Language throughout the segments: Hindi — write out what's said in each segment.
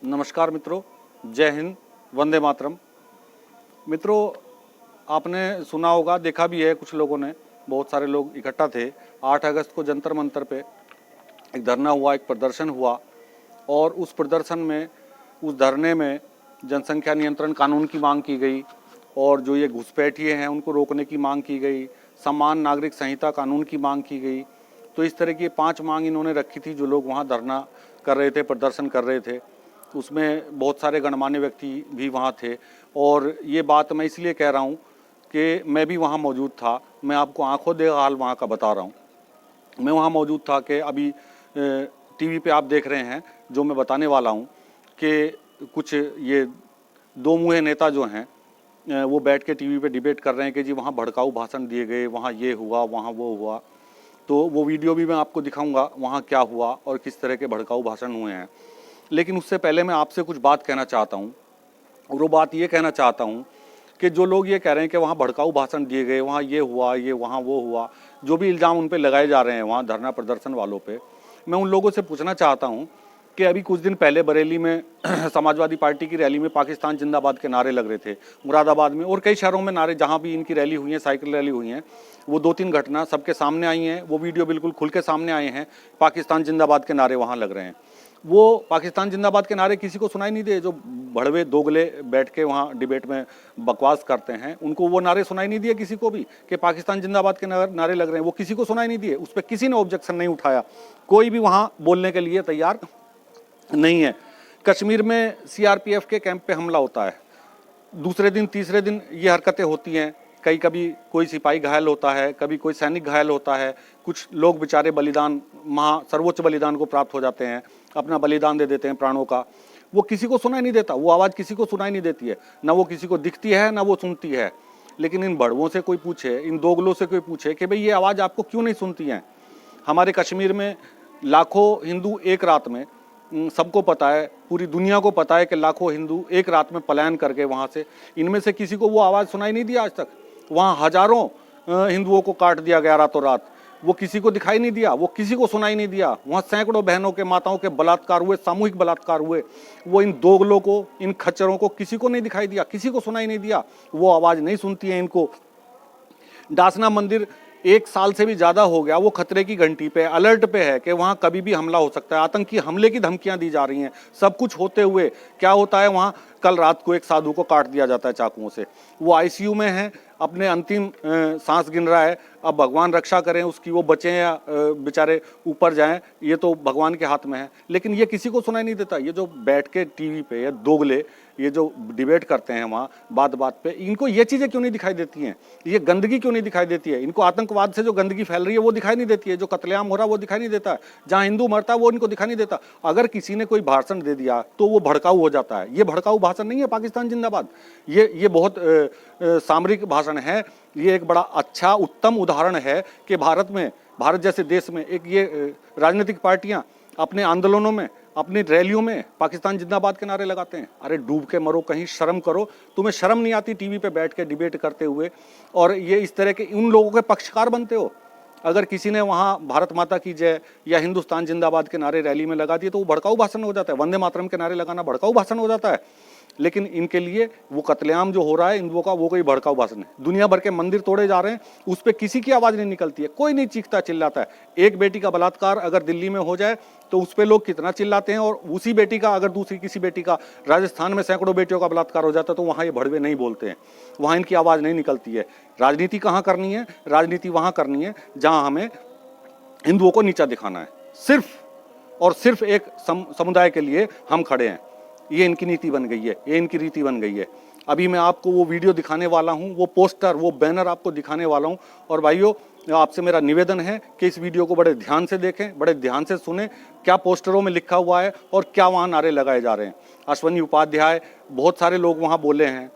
नमस्कार मित्रों, जय हिंद, वंदे मातरम। मित्रों, आपने सुना होगा, देखा भी है, कुछ लोगों ने, बहुत सारे लोग इकट्ठा थे। 8 अगस्त को जंतर मंतर पे एक धरना हुआ, एक प्रदर्शन हुआ और उस प्रदर्शन में, उस धरने में जनसंख्या नियंत्रण कानून की मांग की गई और जो ये घुसपैठिए हैं उनको रोकने की मांग की गई, समान नागरिक संहिता कानून की मांग की गई। तो इस तरह की 5 मांग इन्होंने रखी थी। जो लोग वहाँ धरना कर रहे थे, प्रदर्शन कर रहे थे, उसमें बहुत सारे गणमान्य व्यक्ति भी वहाँ थे। और ये बात मैं इसलिए कह रहा हूँ कि मैं भी वहाँ मौजूद था। मैं आपको आंखों देखा हाल वहाँ का बता रहा हूँ। मैं वहाँ मौजूद था कि अभी टीवी पे आप देख रहे हैं जो मैं बताने वाला हूँ कि कुछ ये दो मुँहे नेता जो हैं वो बैठ के टीवी पे डिबेट कर रहे हैं कि जी वहाँ भड़काऊ भाषण दिए गए, वहाँ ये हुआ, वहाँ वो हुआ। तो वो वीडियो भी मैं आपको दिखाऊंगा वहाँ क्या हुआ और किस तरह के भड़काऊ भाषण हुए हैं। लेकिन उससे पहले मैं आपसे कुछ बात कहना चाहता हूँ, और वो बात ये कहना चाहता हूँ कि जो लोग ये कह रहे हैं कि वहाँ भड़काऊ भाषण दिए गए, वहाँ ये हुआ, ये वहाँ वो हुआ, जो भी इल्ज़ाम उन पे लगाए जा रहे हैं वहाँ धरना प्रदर्शन वालों पे, मैं उन लोगों से पूछना चाहता हूँ कि अभी कुछ दिन पहले बरेली में समाजवादी पार्टी की रैली में पाकिस्तान जिंदाबाद के नारे लग रहे थे। मुरादाबाद में और कई शहरों में नारे, जहाँ भी इनकी रैली हुई है, साइकिल रैली हुई हैं, वो 2-3 घटना सबके सामने आई हैं। वो वीडियो बिल्कुल खुल के सामने आए हैं। पाकिस्तान जिंदाबाद के नारे वहाँ लग रहे हैं। वो पाकिस्तान जिंदाबाद के नारे किसी को सुनाई नहीं दे। जो भड़वे दोगले बैठ के वहाँ डिबेट में बकवास करते हैं, उनको वो नारे सुनाई नहीं दिए किसी को भी कि पाकिस्तान जिंदाबाद के नारे लग रहे हैं। वो किसी को सुनाई नहीं दिए। उस पर किसी ने ऑब्जेक्शन नहीं उठाया। कोई भी वहाँ बोलने के लिए तैयार नहीं है। कश्मीर में सीआरपीएफ के कैंप पे हमला होता है, दूसरे दिन तीसरे दिन ये हरकतें होती हैं। कभी कोई सिपाही घायल होता है, कभी कोई सैनिक घायल होता है। कुछ लोग बेचारे बलिदान, सर्वोच्च बलिदान को प्राप्त हो जाते हैं, अपना बलिदान दे देते हैं प्राणों का। वो किसी को सुनाई नहीं देता। वो आवाज़ किसी को सुनाई नहीं देती है, ना वो किसी को दिखती है, ना वो सुनती है। लेकिन इन बड़वों से कोई पूछे, इन दोगलों से कोई पूछे कि भाई ये आवाज़ आपको क्यों नहीं सुनती है। हमारे कश्मीर में लाखों हिंदू एक रात में, सबको पता है, पूरी दुनिया को पता है कि लाखों हिंदू एक रात में पलायन करके वहाँ से, इनमें से किसी को वो आवाज़ सुनाई नहीं दी आज तक। वहाँ हजारों हिंदुओं को काट दिया गया रातों रात। वो किसी को दिखाई नहीं दिया, वो किसी को सुनाई नहीं दिया। वहाँ सैकड़ों बहनों के, माताओं के बलात्कार हुए, सामूहिक बलात्कार हुए। वो इन दोगलों को, इन खच्चरों को किसी को नहीं दिखाई दिया, किसी को सुनाई नहीं दिया। वो आवाज़ नहीं सुनती है इनको। डासना मंदिर 1 साल से भी ज़्यादा हो गया वो खतरे की घंटी पे, अलर्ट पे है कि वहाँ कभी भी हमला हो सकता है। आतंकी हमले की धमकियाँ दी जा रही हैं। सब कुछ होते हुए क्या होता है वहाँ, कल रात को एक साधु को काट दिया जाता है चाकुओं से। वो आईसीयू में है, अपने अंतिम सांस गिन रहा है। अब भगवान रक्षा करें उसकी, वो बचें या बेचारे ऊपर जाएं, ये तो भगवान के हाथ में है। लेकिन ये किसी को सुनाई नहीं देता। ये जो बैठ के टीवी पे या दोगले ये जो डिबेट करते हैं वहाँ बात बात पे, इनको ये चीज़ें क्यों नहीं दिखाई देती हैं? ये गंदगी क्यों नहीं दिखाई देती है? इनको आतंकवाद से जो गंदगी फैल रही है वो दिखाई नहीं देती है। जो कत्लेआम हो रहा है वो दिखाई नहीं देता है। जहाँ हिंदू मरता है वो इनको दिखाई नहीं देता। अगर किसी ने कोई भाषण दे दिया तो वो भड़काऊ हो जाता है। ये भड़काऊ भाषण नहीं है पाकिस्तान जिंदाबाद। ये बहुत सामरिक भाषण है। ये एक बड़ा अच्छा उत्तम उदाहरण है कि भारत में, भारत जैसे देश में एक ये राजनीतिक पार्टियां अपने आंदोलनों में, अपनी रैलियों में पाकिस्तान जिंदाबाद के नारे लगाते हैं। अरे डूब के मरो, कहीं शर्म करो। तुम्हें शर्म नहीं आती टीवी पे बैठ के डिबेट करते हुए? और ये इस तरह के उन लोगों के पक्षकार बनते हो। अगर किसी ने वहाँ भारत माता की जय या हिंदुस्तान जिंदाबाद के नारे रैली में लगा दिए तो वो भड़काऊ भाषण हो जाता है। वंदे मातरम के नारे लगाना भड़काऊ भाषण हो जाता है। लेकिन इनके लिए वो कत्लेआम जो हो रहा है हिंदुओं का, वो कोई भड़काऊ भाषण है। दुनिया भर के मंदिर तोड़े जा रहे हैं, उस पर किसी की आवाज़ नहीं निकलती है। कोई नहीं चीखता चिल्लाता है। एक बेटी का बलात्कार अगर दिल्ली में हो जाए तो उस पर लोग कितना चिल्लाते हैं, और उसी बेटी का अगर दूसरी किसी बेटी का, राजस्थान में सैकड़ों बेटियों का बलात्कार हो जाता है तो वहाँ ये भड़वे नहीं बोलते हैं, वहाँ इनकी आवाज़ नहीं निकलती है। राजनीति कहाँ करनी है? राजनीति वहाँ करनी है जहाँ हमें हिंदुओं को नीचा दिखाना है। सिर्फ और सिर्फ एक समुदाय के लिए हम खड़े हैं। ये इनकी नीति बन गई है, ये इनकी रीति बन गई है। अभी मैं आपको वो वीडियो दिखाने वाला हूँ, वो पोस्टर, वो बैनर आपको दिखाने वाला हूँ। और भाइयों, आपसे मेरा निवेदन है कि इस वीडियो को बड़े ध्यान से देखें, बड़े ध्यान से सुने, क्या पोस्टरों में लिखा हुआ है और क्या वहाँ नारे लगाए जा रहे हैं। अश्वनी उपाध्याय, बहुत सारे लोग वहाँ बोले हैं,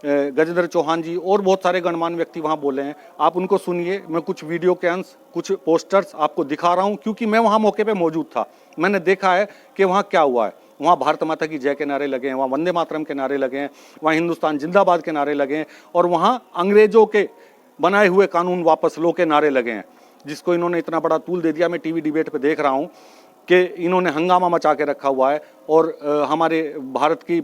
गजेंद्र चौहान जी और बहुत सारे गणमान्य व्यक्ति वहाँ बोले हैं। आप उनको सुनिए। मैं कुछ वीडियो के अंश, कुछ पोस्टर्स आपको दिखा रहा हूँ, क्योंकि मैं वहाँ मौके पे मौजूद था। मैंने देखा है कि वहाँ क्या हुआ है। वहाँ भारत माता की जय के नारे लगे हैं, वहाँ वंदे मातरम के नारे लगे हैं, वहाँ हिंदुस्तान जिंदाबाद के नारे लगे हैं, और वहाँ अंग्रेजों के बनाए हुए कानून वापस लो के नारे लगे हैं, जिसको इन्होंने इतना बड़ा तूल दे दिया। मैं टीवी डिबेट पे देख रहा हूँ कि इन्होंने हंगामा मचा के रखा हुआ है और हमारे भारत की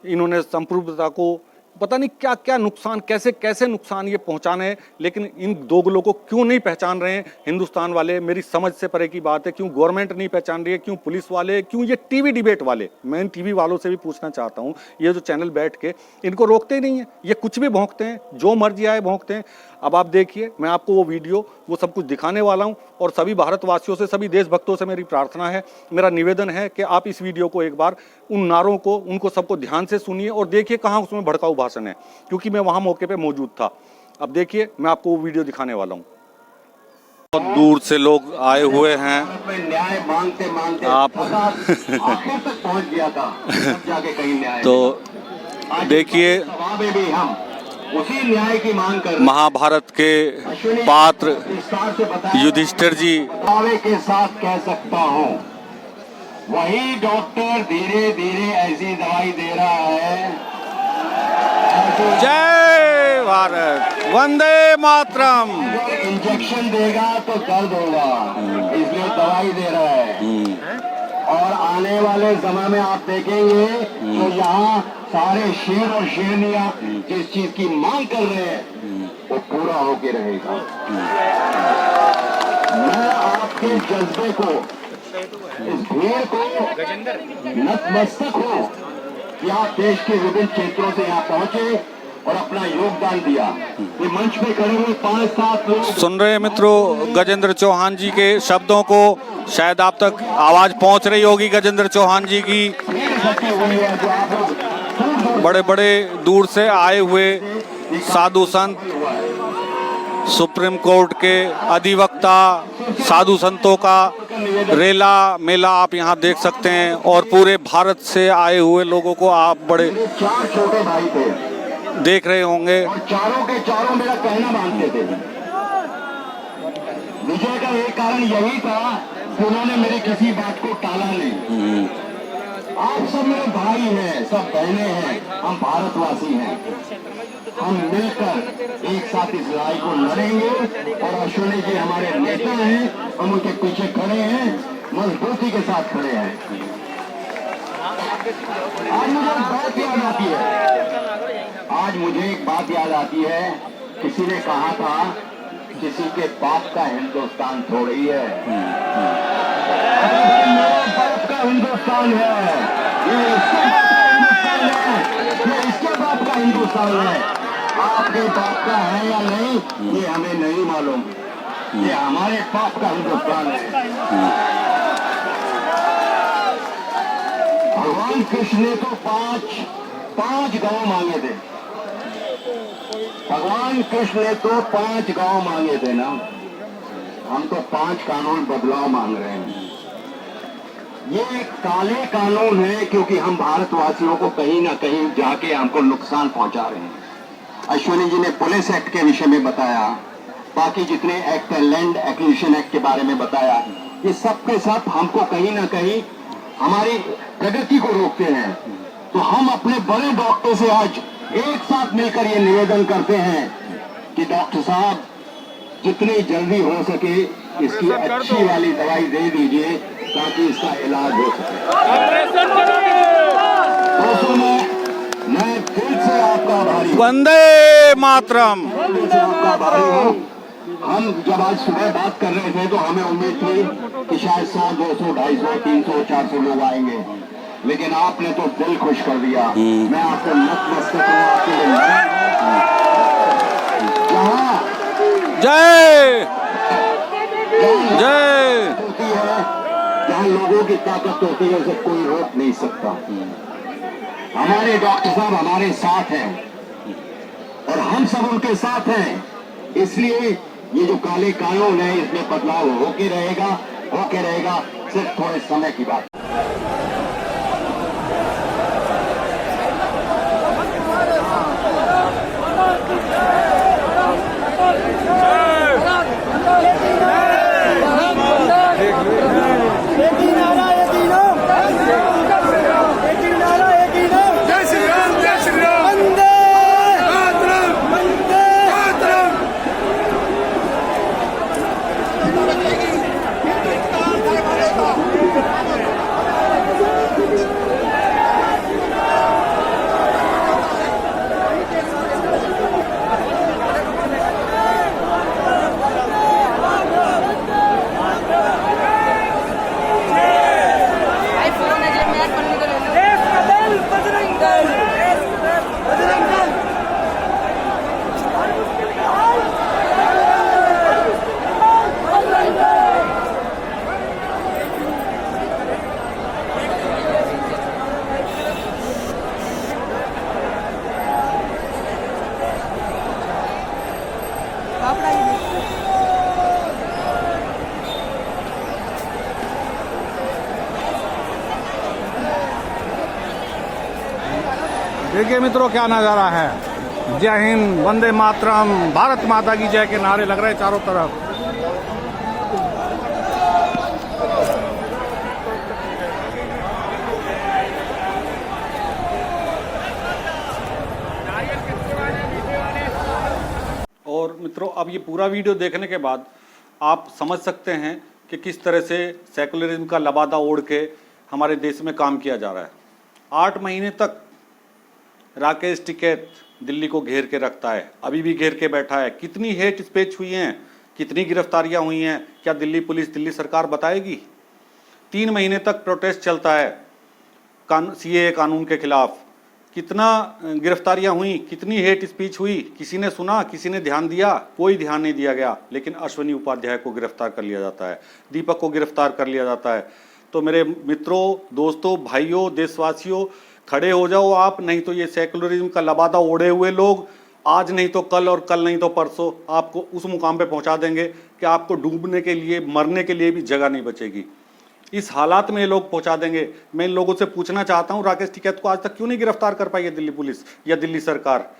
इन्होंने संप्रभुता को पता नहीं क्या क्या नुकसान, कैसे कैसे नुकसान ये पहुंचाने हैं, लेकिन इन दोगलों को क्यों नहीं पहचान रहे हैं हिंदुस्तान वाले? मेरी समझ से परे की बात है। क्यों गवर्नमेंट नहीं पहचान रही है? क्यों पुलिस वाले? क्यों ये टीवी डिबेट वाले? मैं इन टीवी वालों से भी पूछना चाहता हूं, ये जो चैनल बैठ के इनको रोकते ही नहीं है, ये कुछ भी भौंकते हैं, जो मर्जी आए भौंकते हैं। अब आप देखिए, मैं आपको वो वीडियो वो सब कुछ दिखाने वाला हूं और सभी भारतवासियों से, सभी देशभक्तों से मेरी प्रार्थना है, मेरा निवेदन है कि आप इस वीडियो को एक बार उन नारों को, उनको सबको ध्यान से सुनिए और देखिए कहाँ उसमें भड़काऊ भाषण है, क्योंकि मैं वहां मौके पे मौजूद था। अब देखिए, मैं आपको वो वीडियो दिखाने वाला हूँ। बहुत दूर से लोग आए हुए हैं, न्याय मांगते मांगते आप आखिर तक पहुंच गया था, जाके कहीं न्याय तो देखिए, भी हम उसी न्याय की मांग कर महाभारत के पात्र युधिष्ठिर जी दावे के साथ कह सकता हूँ, वही डॉक्टर धीरे धीरे ऐसी दवाई दे रहा है। जय भारत, वंदे मातरम। इंजेक्शन देगा तो दर्द होगा, इसलिए दवाई दे रहा है। और आने वाले समय में आप देखेंगे तो यहाँ सारे शेर और शेरनियां जिस चीज की मांग कर रहे हैं वो पूरा होके रहेगा। मैं आपके जज्बे को, इस भीड़ को नतमस्तक हूँ कि आप देश के विभिन्न क्षेत्रों से यहाँ पहुंचे और अपना योगदान दिया। ये मंच पे खड़े हुए 5-7 लोग सुन रहे हैं मित्रों गजेंद्र चौहान जी के शब्दों को, शायद आप तक आवाज पहुंच रही होगी गजेंद्र चौहान जी की। बड़े बड़े दूर से आए हुए साधु संत, सुप्रीम कोर्ट के अधिवक्ता, साधु संतों का रेला मेला आप यहाँ देख सकते हैं और पूरे भारत से आए हुए लोगों को आप बड़े 4 छोटे भाई थे, देख रहे होंगे। और चारों के चारों मेरा कहना मानते थे। विजय का एक कारण यही था कि उन्होंने मेरी किसी बात को टाला नहीं। आप सब मेरे भाई हैं, सब बहनें हैं, हम भारतवासी हैं। हम मिलकर एक साथ इस लड़ाई को लड़ेंगे और अश्विनी जी हमारे नेता हैं, हम उनके पीछे खड़े हैं, मजबूती के साथ खड़े हैं। आज मुझे एक बात याद आती है, आज मुझे एक बात याद आती है, किसी ने कहा था किसी के बाप का हिंदुस्तान थोड़ी है, मेरे बाप का हिंदुस्तान है, ये इसके बाप का हिंदुस्तान है, ये इसके बाप का हिंदुस्तान है। आपके बाप का है या नहीं ये हमें नहीं मालूम, ये हमारे बाप का हिंदुस्तान है। भगवान कृष्ण ने तो पांच गांव मांगे थे, भगवान कृष्ण ने तो 5 गांव मांगे थे ना, हम तो 5 कानून बदलाव मांग रहे हैं। ये काले कानून है क्योंकि हम भारतवासियों को कहीं ना कहीं जाके हमको नुकसान पहुंचा रहे हैं। अश्विनी जी ने पुलिस एक्ट के विषय में बताया, बाकी जितने एक्ट है, लैंड एक्विजिशन एक्ट के बारे में बताया, ये सब के सब हमको कहीं ना कहीं हमारी प्रगति को रोकते हैं। तो हम अपने बड़े डॉक्टर से आज एक साथ मिलकर ये निवेदन करते हैं कि डॉक्टर साहब जितनी जल्दी हो सके इसकी अच्छी वाली दवाई दे दीजिए ताकि इसका इलाज हो सके। दोस्तों मैं दिल से आपका आभारी हूं। वंदे मातरम। दिल से आपका आभारी हूं। हम जब आज सुबह बात कर रहे थे तो हमें उम्मीद थी कि शायद 100, 200, 250, 300, 400 लोग आएंगे, लेकिन आपने तो दिल खुश कर दिया। मैं आपको नतमस्तक हूं, आपके लिए जय जय होती है, जहाँ लोगों की ताकत होती है उसे कोई रोक नहीं सकता। हमारे डॉक्टर साहब हमारे साथ हैं और हम सब उनके साथ हैं, इसलिए ये जो काले कानून है इसमें बदलाव होके रहेगा, सिर्फ थोड़े समय की बात। देखिए मित्रों क्या नज़ारा है। जय हिंद, वंदे मातरम, भारत माता की जय के नारे लग रहे हैं चारों तरफ। और मित्रों अब ये पूरा वीडियो देखने के बाद आप समझ सकते हैं कि किस तरह से सेकुलरिज्म का लबादा ओढ़ के हमारे देश में काम किया जा रहा है। 8 महीने तक राकेश टिकैत दिल्ली को घेर के रखता है, अभी भी घेर के बैठा है। कितनी हेट स्पीच हुई हैं, कितनी गिरफ्तारियां हुई हैं, क्या दिल्ली पुलिस, दिल्ली सरकार बताएगी? 3 महीने तक प्रोटेस्ट चलता है सीएए कानून के खिलाफ। कितना गिरफ्तारियां हुई, कितनी हेट स्पीच हुई, किसी ने सुना, किसी ने ध्यान दिया? कोई ध्यान नहीं दिया गया। लेकिन अश्विनी उपाध्याय को गिरफ्तार कर लिया जाता है, दीपक को गिरफ्तार कर लिया जाता है। तो मेरे मित्रों, दोस्तों, भाइयों, देशवासियों, खड़े हो जाओ आप, नहीं तो ये सेकुलरिज्म का लबादा ओढ़े हुए लोग आज नहीं तो कल और कल नहीं तो परसों आपको उस मुकाम पे पहुंचा देंगे कि आपको डूबने के लिए, मरने के लिए भी जगह नहीं बचेगी। इस हालात में ये लोग पहुंचा देंगे। मैं इन लोगों से पूछना चाहता हूं, राकेश टिकैत को आज तक क्यों नहीं गिरफ्तार कर पाई है दिल्ली पुलिस या दिल्ली सरकार?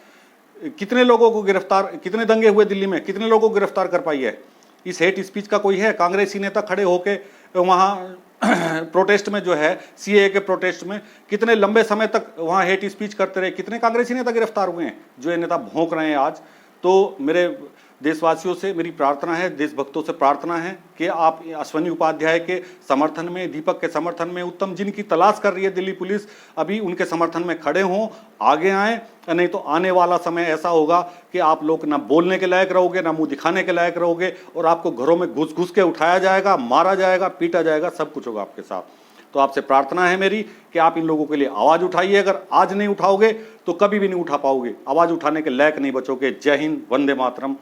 कितने लोगों को गिरफ्तार, कितने दंगे हुए दिल्ली में, कितने लोगों को गिरफ्तार कर पाई है? इस हेट स्पीच का कोई है? कांग्रेसी नेता खड़े होके वहाँ प्रोटेस्ट में जो है, सीएए के प्रोटेस्ट में कितने लंबे समय तक वहाँ हेट स्पीच करते रहे? कितने कांग्रेसी नेता गिरफ्तार हुए हैं? जो ये नेता भौंक रहे हैं आज। तो मेरे देशवासियों से मेरी प्रार्थना है, देशभक्तों से प्रार्थना है कि आप अश्विनी उपाध्याय के समर्थन में, दीपक के समर्थन में, उत्तम जिनकी तलाश कर रही है दिल्ली पुलिस, अभी उनके समर्थन में खड़े हों, आगे आएँ। नहीं तो आने वाला समय ऐसा होगा कि आप लोग ना बोलने के लायक रहोगे, ना मुंह दिखाने के लायक रहोगे, और आपको घरों में घुस घुस के उठाया जाएगा, मारा जाएगा, पीटा जाएगा, सब कुछ होगा आपके साथ। तो आपसे प्रार्थना है मेरी कि आप इन लोगों के लिए आवाज़ उठाइए। अगर आज नहीं उठाओगे तो कभी भी नहीं उठा पाओगे, आवाज़ उठाने के लायक नहीं बचोगे। जय हिंद, वंदे मातरम।